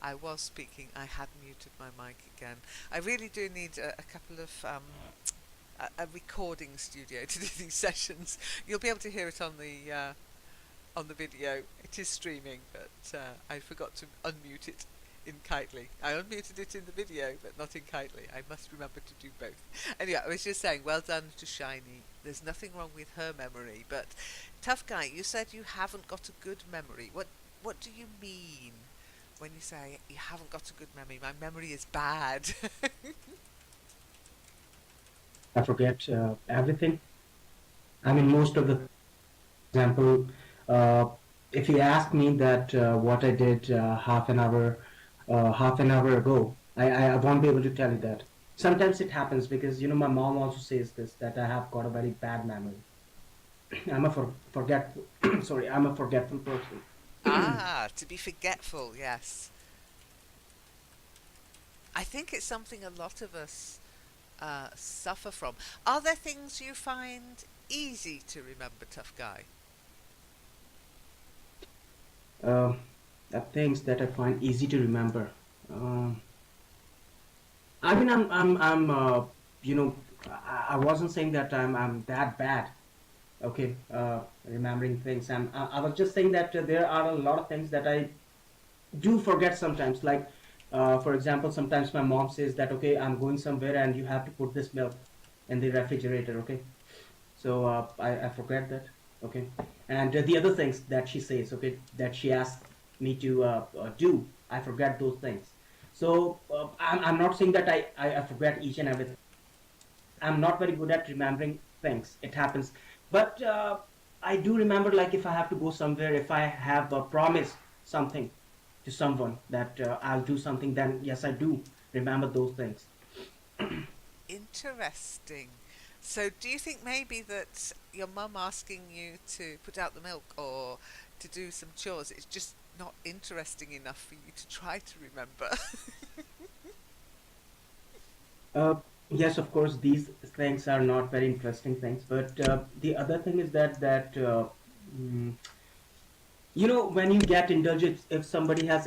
I was speaking. I had muted my mic again. I really do need a couple of a recording studio to do these sessions. You'll be able to hear it on the video. It is streaming, but I forgot to unmute it in Kitely. I unmuted it in the video, but not in Kitely. I must remember to do both. Anyway, I was just saying, well done to Shiny. There's nothing wrong with her memory, but tough guy, you said you haven't got a good memory. What do you mean when you say you haven't got a good memory? My memory is bad. I forget everything. I mean, most of the example, uh, if you ask me that what I did half an hour ago, I won't be able to tell you that. Sometimes it happens because my mom also says this that I have got a very bad memory. I'm a forgetful. Sorry, I'm a forgetful person. Ah, to be forgetful, yes. I think it's something a lot of us suffer from. Are there things you find easy to remember, tough guy? Uh, Things that I find easy to remember. Um, I mean, you know, I wasn't saying that I'm that bad. Okay, remembering things. I was just saying that there are a lot of things that I do forget sometimes. Like, for example, sometimes my mom says that, okay, I'm going somewhere and you have to put this milk in the refrigerator. Okay, so I forget that. Okay, and the other things that she says, okay, that she asks me to do, I forget those things. So I'm not saying that I forget each and everything. I'm not very good at remembering things. It happens, but I do remember, like, if I have to go somewhere, if I have promised something to someone that I'll do something, then yes, I do remember those things. Interesting. So, do you think maybe that your mum asking you to put out the milk or to do some chores, it's just not interesting enough for you to try to remember? Uh, yes, of course, these things are not very interesting things, but the other thing is that mm, You know, when you get indulged, if somebody has